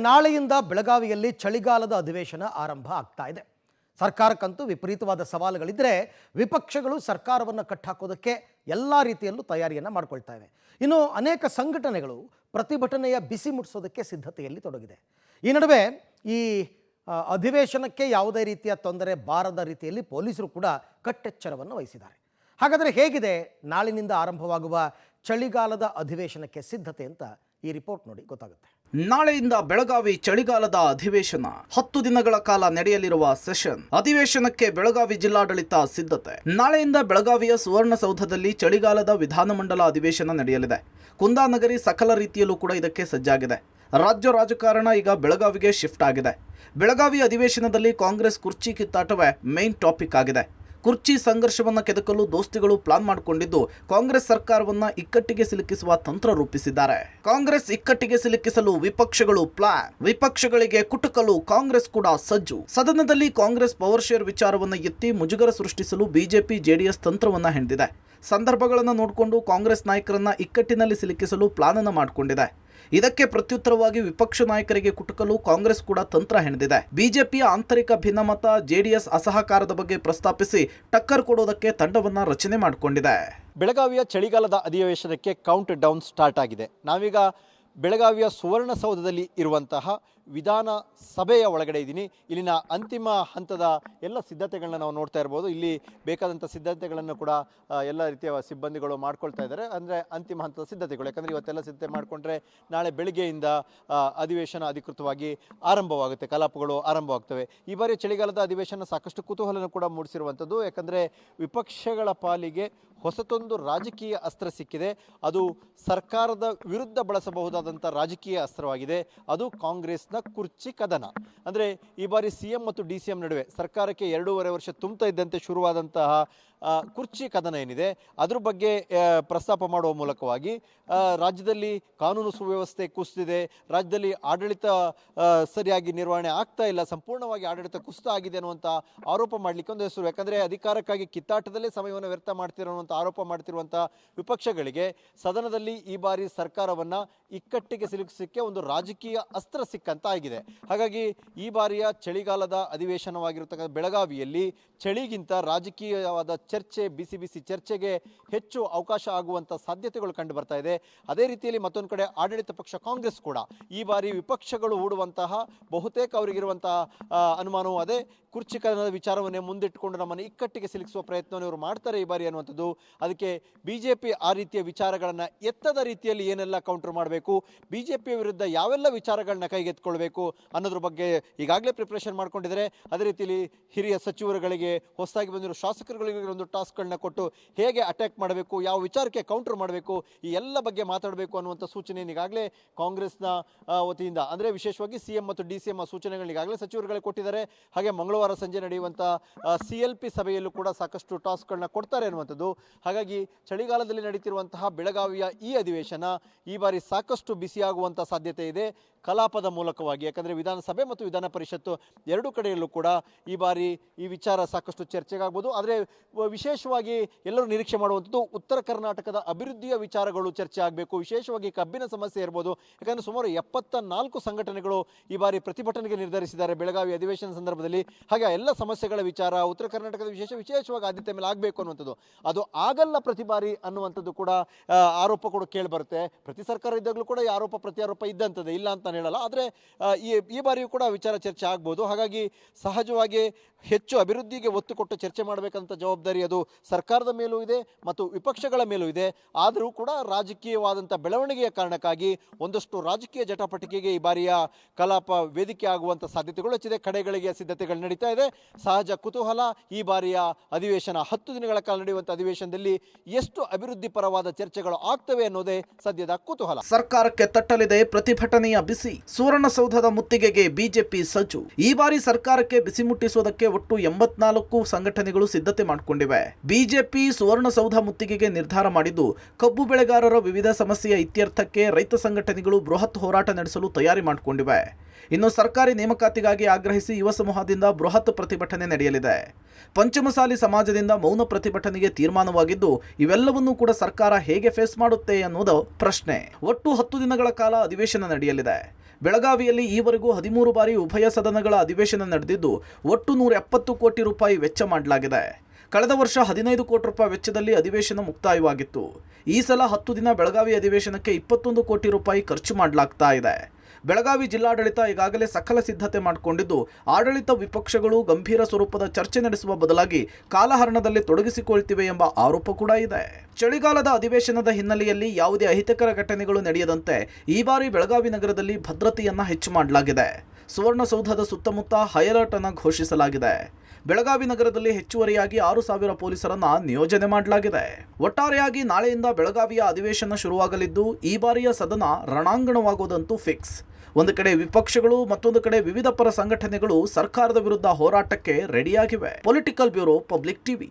ನಾಳೆಯಿಂದ ಬೆಳಗಾವಿಯಲ್ಲಿ ಚಳಿಗಾಲದ ಅಧಿವೇಶನ ಆರಂಭ ಆಗ್ತಾ ಇದೆ. ಸರ್ಕಾರಕ್ಕಂತೂ ವಿಪರೀತವಾದ ಸವಾಲುಗಳಿದ್ದರೆ ವಿಪಕ್ಷಗಳು ಸರ್ಕಾರವನ್ನು ಕಟ್ಟಾಕೋದಕ್ಕೆ ಎಲ್ಲ ರೀತಿಯಲ್ಲೂ ತಯಾರಿಯನ್ನು ಮಾಡ್ಕೊಳ್ತಾ ಇವೆ. ಇನ್ನು ಅನೇಕ ಸಂಘಟನೆಗಳು ಪ್ರತಿಭಟನೆಯ ಬಿಸಿ ಮುಟ್ಟಿಸೋದಕ್ಕೆ ಸಿದ್ಧತೆಯಲ್ಲಿ ತೊಡಗಿದೆ. ಈ ನಡುವೆ ಈ ಅಧಿವೇಶನಕ್ಕೆ ಯಾವುದೇ ರೀತಿಯ ತೊಂದರೆ ಬಾರದ ರೀತಿಯಲ್ಲಿ ಪೊಲೀಸರು ಕೂಡ ಕಟ್ಟೆಚ್ಚರವನ್ನು ವಹಿಸಿದ್ದಾರೆ. ಹಾಗಾದರೆ ಹೇಗಿದೆ ನಾಳಿನಿಂದ ಆರಂಭವಾಗುವ ಚಳಿಗಾಲದ ಅಧಿವೇಶನಕ್ಕೆ ಸಿದ್ಧತೆ ಅಂತ ಈ ರಿಪೋರ್ಟ್ ನೋಡಿ ಗೊತ್ತಾಗುತ್ತೆ. ನಾಳೆಯಿಂದ ಬೆಳಗಾವಿ ಚಳಿಗಾಲದ ಅಧಿವೇಶನ 10 ದಿನಗಳ ಕಾಲ ನಡೆಯಲಿರುವ ಸೆಷನ್. ಅಧಿವೇಶನಕ್ಕೆ ಬೆಳಗಾವಿ ಜಿಲ್ಲಾಡಳಿತ ಸಿದ್ಧತೆ. ನಾಳೆಯಿಂದ ಬೆಳಗಾವಿಯ ಸುವರ್ಣಸೌಧದಲ್ಲಿ ಚಳಿಗಾಲದ ವಿಧಾನಮಂಡಲ ಅಧಿವೇಶನ ನಡೆಯಲಿದೆ. ಕುಂದಾನಗರಿ ಸಕಲ ರೀತಿಯಲ್ಲೂ ಕೂಡ ಇದಕ್ಕೆ ಸಜ್ಜಾಗಿದೆ. ರಾಜ್ಯ ರಾಜಕಾರಣ ಈಗ ಬೆಳಗಾವಿಗೆ ಶಿಫ್ಟ್ ಆಗಿದೆ. ಬೆಳಗಾವಿ ಅಧಿವೇಶನದಲ್ಲಿ ಕಾಂಗ್ರೆಸ್ ಕುರ್ಚಿ ಕಿತ್ತಾಟವೇ ಮೇನ್ ಟಾಪಿಕ್ ಆಗಿದೆ. ಕುರ್ಚಿ ಸಂಘರ್ಷವನ್ನು ಕೆದಕಲು ದೋಸ್ತಿಗಳು ಪ್ಲಾನ್ ಮಾಡಿಕೊಂಡಿದ್ದು ಕಾಂಗ್ರೆಸ್ ಸರ್ಕಾರವನ್ನ ಇಕ್ಕಟ್ಟಿಗೆ ಸಿಲುಕಿಸುವ ತಂತ್ರ ರೂಪಿಸಿದ್ದಾರೆ. ಕಾಂಗ್ರೆಸ್ ಇಕ್ಕಟ್ಟಿಗೆ ಸಿಲುಕಿಸಲು ವಿಪಕ್ಷಗಳು ಪ್ಲಾನ್, ವಿಪಕ್ಷಗಳಿಗೆ ಕುಟುಕಲು ಕಾಂಗ್ರೆಸ್ ಕೂಡ ಸಜ್ಜು. ಸದನದಲ್ಲಿ ಕಾಂಗ್ರೆಸ್ ಪವರ್ ಶೇರ್ ವಿಚಾರವನ್ನು ಎತ್ತಿ ಮುಜುಗರ ಸೃಷ್ಟಿಸಲು ಬಿಜೆಪಿ ಜೆಡಿಎಸ್ ತಂತ್ರವನ್ನ ಹೆಣೆದಿದೆ. ಸಂದರ್ಭಗಳನ್ನು ನೋಡಿಕೊಂಡು ಕಾಂಗ್ರೆಸ್ ನಾಯಕರನ್ನ ಇಕ್ಕಟ್ಟಿನಲ್ಲಿ ಸಿಲುಕಿಸಲು ಪ್ಲಾನ್ ಅನ್ನು ಮಾಡಿಕೊಂಡಿದೆ. ಇದಕ್ಕೆ ಪ್ರತ್ಯುತ್ತರವಾಗಿ ವಿಪಕ್ಷ ನಾಯಕರಿಗೆ ಕುಟುಕಲು ಕಾಂಗ್ರೆಸ್ ಕೂಡ ತಂತ್ರ ಹೆಣೆದಿದೆ. ಬಿಜೆಪಿಯ ಆಂತರಿಕ ಭಿನ್ನಮತ, ಜೆಡಿಎಸ್ ಅಸಹಕಾರದ ಬಗ್ಗೆ ಪ್ರಸ್ತಾಪಿಸಿ ಟಕ್ಕರ್ ಕೊಡೋದಕ್ಕೆ ತಂಡವನ್ನ ರಚನೆ ಮಾಡಿಕೊಂಡಿದೆ. ಬೆಳಗಾವಿಯ ಚಳಿಗಾಲದ ಅಧಿವೇಶನಕ್ಕೆ ಕೌಂಟ್ ಡೌನ್ ಸ್ಟಾರ್ಟ್ ಆಗಿದೆ. ನಾವೀಗ ಬೆಳಗಾವಿಯ ಸುವರ್ಣಸೌಧದಲ್ಲಿ ಇರುವಂತಹ ವಿಧಾನ ಸಭೆಯ ಒಳಗಡೆ ಇದ್ದೀನಿ. ಇಲ್ಲಿನ ಅಂತಿಮ ಹಂತದ ಎಲ್ಲ ಸಿದ್ಧತೆಗಳನ್ನ ನಾವು ನೋಡ್ತಾ ಇರ್ಬೋದು. ಇಲ್ಲಿ ಬೇಕಾದಂಥ ಸಿದ್ಧತೆಗಳನ್ನು ಕೂಡ ಎಲ್ಲ ರೀತಿಯ ಸಿಬ್ಬಂದಿಗಳು ಮಾಡ್ಕೊಳ್ತಾ ಇದ್ದಾರೆ. ಅಂದರೆ ಅಂತಿಮ ಹಂತದ ಸಿದ್ಧತೆಗಳು, ಯಾಕಂದರೆ ಇವತ್ತೆಲ್ಲ ಸಿದ್ಧತೆ ಮಾಡಿಕೊಂಡ್ರೆ ನಾಳೆ ಬೆಳಿಗ್ಗೆಯಿಂದ ಅಧಿವೇಶನ ಅಧಿಕೃತವಾಗಿ ಆರಂಭವಾಗುತ್ತೆ, ಕಲಾಪಗಳು ಆರಂಭವಾಗ್ತವೆ. ಈ ಬಾರಿ ಚಳಿಗಾಲದ ಅಧಿವೇಶನ ಸಾಕಷ್ಟು ಕುತೂಹಲನ ಕೂಡ ಮೂಡಿಸಿರುವಂಥದ್ದು. ಯಾಕಂದರೆ ವಿಪಕ್ಷಗಳ ಪಾಲಿಗೆ ಹೊಸತೊಂದು ರಾಜಕೀಯ ಅಸ್ತ್ರ ಸಿಕ್ಕಿದೆ. ಅದು ಸರ್ಕಾರದ ವಿರುದ್ಧ ಬಳಸಬಹುದಾದಂಥ ರಾಜಕೀಯ ಅಸ್ತ್ರವಾಗಿದೆ. ಅದು ಕಾಂಗ್ರೆಸ್ನ ಕುರ್ಚಿ ಕದನ. ಅಂದರೆ ಈ ಬಾರಿ ಸಿಎಂ ಮತ್ತು ಡಿ.ಸಿ.ಎಂ ನಡುವೆ ಸರ್ಕಾರಕ್ಕೆ 2.5 ವರ್ಷ ತುಂಬುತ್ತಾ ಇದ್ದಂತೆ ಶುರುವಾದಂತಹ ಕುರ್ಚಿ ಕದನ ಏನಿದೆ ಅದ್ರ ಬಗ್ಗೆ ಪ್ರಸ್ತಾಪ ಮಾಡುವ ಮೂಲಕವಾಗಿ ರಾಜ್ಯದಲ್ಲಿ ಕಾನೂನು ಸುವ್ಯವಸ್ಥೆ ಕುಸಿದಿದೆ, ರಾಜ್ಯದಲ್ಲಿ ಆಡಳಿತ ಸರಿಯಾಗಿ ನಿರ್ವಹಣೆ ಆಗ್ತಾ ಇಲ್ಲ, ಸಂಪೂರ್ಣವಾಗಿ ಆಡಳಿತ ಕುಸಿತ ಆಗಿದೆ ಅನ್ನುವಂಥ ಆರೋಪ ಮಾಡಲಿಕ್ಕೆ ಒಂದು ಹೆಸರು. ಯಾಕಂದರೆ ಅಧಿಕಾರಕ್ಕಾಗಿ ಕಿತ್ತಾಟದಲ್ಲೇ ಸಮಯವನ್ನು ವ್ಯರ್ಥ ಮಾಡ್ತಿರೋಂಥ ಆರೋಪ ಮಾಡ್ತಿರುವಂಥ ವಿಪಕ್ಷಗಳಿಗೆ ಸದನದಲ್ಲಿ ಈ ಬಾರಿ ಸರ್ಕಾರವನ್ನು ಇಕ್ಕಟ್ಟಿಗೆ ಸಿಲುಕಿಸಲಿಕ್ಕೆ ಒಂದು ರಾಜಕೀಯ ಅಸ್ತ್ರ ಸಿಕ್ಕಂತ ಆಗಿದೆ. ಹಾಗಾಗಿ ಈ ಬಾರಿಯ ಚಳಿಗಾಲದ ಅಧಿವೇಶನವಾಗಿರತಕ್ಕಂಥ ಬೆಳಗಾವಿಯಲ್ಲಿ ಚಳಿಗಿಂತ ರಾಜಕೀಯವಾದ ಚರ್ಚೆ, ಬಿಸಿ ಬಿಸಿ ಚರ್ಚೆಗೆ ಹೆಚ್ಚು ಅವಕಾಶ ಆಗುವಂಥ ಸಾಧ್ಯತೆಗಳು ಕಂಡು ಬರ್ತಾ ಇದೆ. ಅದೇ ರೀತಿಯಲ್ಲಿ ಮತ್ತೊಂದು ಕಡೆ ಆಡಳಿತ ಪಕ್ಷ ಕಾಂಗ್ರೆಸ್ ಕೂಡ ಈ ಬಾರಿ ವಿಪಕ್ಷಗಳು ಹೂಡುವಂತಹ ಬಹುತೇಕ ಅವರಿಗಿರುವಂತಹ ಅನುಮಾನವೂ ಅದೇ, ಕುರ್ಚಿ ಕದನದ ವಿಚಾರವನ್ನೇ ಮುಂದಿಟ್ಟುಕೊಂಡು ನಮ್ಮನ್ನು ಇಕ್ಕಟ್ಟಿಗೆ ಸಿಲುಕಿಸುವ ಪ್ರಯತ್ನವನ್ನು ಇವರು ಮಾಡ್ತಾರೆ ಈ ಬಾರಿ ಅನ್ನುವಂಥದ್ದು. ಅದಕ್ಕೆ ಬಿಜೆಪಿ ಆ ರೀತಿಯ ವಿಚಾರಗಳನ್ನು ಎತ್ತದ ರೀತಿಯಲ್ಲಿ ಏನೆಲ್ಲ ಕೌಂಟರ್ ಮಾಡಬೇಕು, ಬಿಜೆಪಿಯ ವಿರುದ್ಧ ಯಾವೆಲ್ಲ ವಿಚಾರಗಳನ್ನ ಕೈಗೆತ್ತಿಕೊಳ್ಬೇಕು ಅನ್ನೋದ್ರ ಬಗ್ಗೆ ಈಗಾಗಲೇ ಪ್ರಿಪ್ರೇಷನ್ ಮಾಡ್ಕೊಂಡಿದ್ದಾರೆ. ಅದೇ ರೀತಿಯಲ್ಲಿ ಹಿರಿಯ ಸಚಿವರುಗಳಿಗೆ, ಹೊಸದಾಗಿ ಬಂದಿರೋ ಶಾಸಕರುಗಳಿಗೆ ಒಂದು ಟಾಸ್ಕ್ಗಳನ್ನ ಕೊಟ್ಟು ಹೇಗೆ ಅಟ್ಯಾಕ್ ಮಾಡಬೇಕು, ಯಾವ ವಿಚಾರಕ್ಕೆ ಕೌಂಟರ್ ಮಾಡಬೇಕು, ಈ ಎಲ್ಲ ಬಗ್ಗೆ ಮಾತಾಡಬೇಕು ಅನ್ನುವಂಥ ಸೂಚನೆಯನ್ನು ಈಗಾಗಲೇ ಕಾಂಗ್ರೆಸ್ನ ವತಿಯಿಂದ, ಅಂದರೆ ವಿಶೇಷವಾಗಿ ಸಿಎಂ ಮತ್ತು ಡಿ.ಸಿ.ಎಂ ಸೂಚನೆಗಳನ್ನ ಈಗಾಗಲೇ ಸಚಿವರುಗಳಿಗೆ ಕೊಟ್ಟಿದ್ದಾರೆ. ಹಾಗೆ ಮಂಗಳವಾರ ಸಂಜೆ ನಡೆಯುವಂಥ CLP ಸಭೆಯಲ್ಲೂ ಕೂಡ ಸಾಕಷ್ಟು ಟಾಸ್ಕ್ಗಳನ್ನ ಕೊಡ್ತಾರೆ ಅನ್ನುವಂಥದ್ದು. ಹಾಗಾಗಿ ಚಳಿಗಾಲದಲ್ಲಿ ನಡೀತಿರುವಂತಹ ಬೆಳಗಾವಿಯ ಈ ಅಧಿವೇಶನ ಈ ಬಾರಿ ಸಾಕಷ್ಟು ಬಿಸಿಯಾಗುವಂಥ ಸಾಧ್ಯತೆ ಇದೆ ಕಲಾಪದ ಮೂಲಕವಾಗಿ. ಯಾಕಂದರೆ ವಿಧಾನಸಭೆ ಮತ್ತು ವಿಧಾನ ಪರಿಷತ್ತು ಎರಡೂ ಕಡೆಯಲ್ಲೂ ಕೂಡ ಈ ಬಾರಿ ಈ ವಿಚಾರ ಸಾಕಷ್ಟು ಚರ್ಚೆಗಾಗ್ಬೋದು. ಆದರೆ ವಿಶೇಷವಾಗಿ ಎಲ್ಲರೂ ನಿರೀಕ್ಷೆ ಮಾಡುವಂಥದ್ದು ಉತ್ತರ ಕರ್ನಾಟಕದ ಅಭಿವೃದ್ಧಿಯ ವಿಚಾರಗಳು ಚರ್ಚೆ ಆಗಬೇಕು. ವಿಶೇಷವಾಗಿ ಕಬ್ಬಿನ ಸಮಸ್ಯೆ ಇರ್ಬೋದು. ಯಾಕಂದರೆ ಸುಮಾರು 74 ಸಂಘಟನೆಗಳು ಈ ಬಾರಿ ಪ್ರತಿಭಟನೆಗೆ ನಿರ್ಧರಿಸಿದ್ದಾರೆ ಬೆಳಗಾವಿ ಅಧಿವೇಶನ ಸಂದರ್ಭದಲ್ಲಿ. ಹಾಗೆ ಎಲ್ಲ ಸಮಸ್ಯೆಗಳ ವಿಚಾರ ಉತ್ತರ ಕರ್ನಾಟಕದ ವಿಶೇಷವಾಗಿ ಆದ್ಯತೆ ಮೇಲೆ ಆಗಬೇಕು ಅನ್ನುವಂಥದ್ದು. ಅದು ಆಗಲ್ಲ ಪ್ರತಿ ಬಾರಿ ಅನ್ನುವಂಥದ್ದು ಕೂಡ ಆರೋಪ ಕೂಡ ಕೇಳಿಬರುತ್ತೆ. ಪ್ರತಿ ಸರ್ಕಾರ ಇದ್ದಾಗಲೂ ಕೂಡ ಈ ಆರೋಪ ಪ್ರತ್ಯಾರೋಪ ಇದ್ದಂಥದ್ದು, ಇಲ್ಲ ಅಂತ ನಾನು ಹೇಳಲ್ಲ. ಆದರೆ ಈ ಬಾರಿಯೂ ಕೂಡ ವಿಚಾರ ಚರ್ಚೆ ಆಗ್ಬೋದು. ಹಾಗಾಗಿ ಸಹಜವಾಗಿ ಹೆಚ್ಚು ಅಭಿವೃದ್ಧಿಗೆ ಒತ್ತು ಕೊಟ್ಟು ಚರ್ಚೆ ಮಾಡಬೇಕಂತ ಜವಾಬ್ದಾರಿ ಅದು ಸರ್ಕಾರದ ಮೇಲೂ ಇದೆ ಮತ್ತು ವಿಪಕ್ಷಗಳ ಮೇಲೂ ಇದೆ. ಆದರೂ ಕೂಡ ರಾಜಕೀಯವಾದಂಥ ಬೆಳವಣಿಗೆಯ ಕಾರಣಕ್ಕಾಗಿ ಒಂದಷ್ಟು ರಾಜಕೀಯ ಜಟಾಪಟಿಕೆಗೆ ಈ ಬಾರಿಯ ಕಲಾಪ ವೇದಿಕೆ ಆಗುವಂಥ ಸಾಧ್ಯತೆಗಳು ಹೆಚ್ಚಿದೆ. ಕಡೆಗಳಿಗೆ ಸಿದ್ಧತೆಗಳು ನಡೀತಾ ಇದೆ. ಸಹಜ ಕುತೂಹಲ, ಈ ಬಾರಿಯ ಅಧಿವೇಶನ 10 ದಿನಗಳ ಕಾಲ ನಡೆಯುವಂಥ ಅಧಿವೇಶನದಲ್ಲಿ ಎಷ್ಟು ಅಭಿವೃದ್ಧಿ ಪರವಾದ ಚರ್ಚೆಗಳು ಆಗ್ತವೆ ಅನ್ನೋದೇ ಸದ್ಯದ ಕುತೂಹಲ. ಸರ್ಕಾರಕ್ಕೆ ತಟ್ಟಲಿದೆ ಪ್ರತಿಭಟನೆಯ ಬಿಸಿ. ಸುವರ್ಣಸೌಧದ ಮುತ್ತಿಗೆಗೆ ಬಿಜೆಪಿ ಸಜ್ಜು. ಈ ಬಾರಿ ಸರ್ಕಾರಕ್ಕೆ ಬಿಸಿ ಮುಟ್ಟಿಸುವುದಕ್ಕೆ ಒಟ್ಟು 84 ಸಂಘಟನೆಗಳು ಸಿದ್ಧತೆ ಮಾಡಿಕೊಂಡಿವೆ. ಬಿಜೆಪಿ ಸುವರ್ಣಸೌಧ ಮುತ್ತಿಗೆಗೆ ನಿರ್ಧಾರ ಮಾಡಿದ್ದು ಕಬ್ಬು ಬೆಳೆಗಾರರ ವಿವಿಧ ಸಮಸ್ಯೆಯ ಇತ್ಯರ್ಥಕ್ಕೆ ರೈತ ಸಂಘಟನೆಗಳು ಬೃಹತ್ ಹೋರಾಟ ನಡೆಸಲು ತಯಾರಿ ಮಾಡಿಕೊಂಡಿವೆ. ಇನ್ನು ಸರ್ಕಾರಿ ನೇಮಕಾತಿಗಾಗಿ ಆಗ್ರಹಿಸಿ ಯುವ ಸಮೂಹದಿಂದ ಬೃಹತ್ ಪ್ರತಿಭಟನೆ ನಡೆಯಲಿದೆ. ಪಂಚಮಸಾಲಿ ಸಮಾಜದಿಂದ ಮೌನ ಪ್ರತಿಭಟನೆಗೆ ತೀರ್ಮಾನವಾಗಿದ್ದು ಇವೆಲ್ಲವನ್ನೂ ಕೂಡ ಸರ್ಕಾರ ಹೇಗೆ ಫೇಸ್ ಮಾಡುತ್ತೆ ಅನ್ನೋದು ಪ್ರಶ್ನೆ. ಒಟ್ಟು 10 ದಿನಗಳ ಕಾಲ ಅಧಿವೇಶನ ನಡೆಯಲಿದೆ. ಬೆಳಗಾವಿಯಲ್ಲಿ ಈವರೆಗೂ 13 ಬಾರಿ ಉಭಯ ಸದನಗಳ ಅಧಿವೇಶನ ನಡೆದಿದ್ದು ಒಟ್ಟು 170 ಕೋಟಿ ರೂಪಾಯಿ ವೆಚ್ಚ ಮಾಡಲಾಗಿದೆ. ಕಳೆದ ವರ್ಷ 15 ಕೋಟಿ ರೂಪಾಯಿ ವೆಚ್ಚದಲ್ಲಿ ಅಧಿವೇಶನ ಮುಕ್ತಾಯವಾಗಿತ್ತು. ಈ ಸಲ 10 ದಿನ ಬೆಳಗಾವಿ ಅಧಿವೇಶನಕ್ಕೆ 21 ಕೋಟಿ ರೂಪಾಯಿ ಖರ್ಚು ಮಾಡಲಾಗ್ತಾ ಇದೆ. ಬೆಳಗಾವಿ ಜಿಲ್ಲಾಡಳಿತ ಈಗಾಗಲೇ ಸಕಲ ಸಿದ್ಧತೆ ಮಾಡಿಕೊಂಡಿದ್ದು, ಆಡಳಿತ ವಿಪಕ್ಷಗಳು ಗಂಭೀರ ಸ್ವರೂಪದ ಚರ್ಚೆ ನಡೆಸುವ ಬದಲಾಗಿ ಕಾಲಹರಣದಲ್ಲಿ ತೊಡಗಿಸಿಕೊಳ್ತಿವೆ ಎಂಬ ಆರೋಪ ಕೂಡ ಇದೆ. ಚಳಿಗಾಲದ ಅಧಿವೇಶನದ ಹಿನ್ನೆಲೆಯಲ್ಲಿ ಯಾವುದೇ ಅಹಿತಕರ ಘಟನೆಗಳು ನಡೆಯದಂತೆ ಈ ಬಾರಿ ಬೆಳಗಾವಿ ನಗರದಲ್ಲಿ ಭದ್ರತೆಯನ್ನ ಹೆಚ್ಚು ಮಾಡಲಾಗಿದೆ. ಸುವರ್ಣಸೌಧದ ಸುತ್ತಮುತ್ತ ಹೈ ಅಲರ್ಟ್ ಅನ್ನು ಘೋಷಿಸಲಾಗಿದೆ. ಬೆಳಗಾವಿ ನಗರದಲ್ಲಿ ಹೆಚ್ಚುವರಿಯಾಗಿ 6,000 ಪೊಲೀಸರನ್ನ ನಿಯೋಜನೆ ಮಾಡಲಾಗಿದೆ. ಒಟ್ಟಾರೆಯಾಗಿ ನಾಳೆಯಿಂದ ಬೆಳಗಾವಿಯ ಅಧಿವೇಶನ ಶುರುವಾಗಲಿದ್ದು, ಈ ಬಾರಿಯ ಸದನ ರಣಾಂಗಣವಾಗುವುದಂತೂ ಫಿಕ್ಸ್. ಒಂದು ಕಡೆ ವಿಪಕ್ಷಗಳು, ಮತ್ತೊಂದು ಕಡೆ ವಿವಿಧ ಪರ ಸಂಘಟನೆಗಳು ಸರ್ಕಾರದ ವಿರುದ್ಧ ಹೋರಾಟಕ್ಕೆ ರೆಡಿಯಾಗಿವೆ. Political bureau, public TV.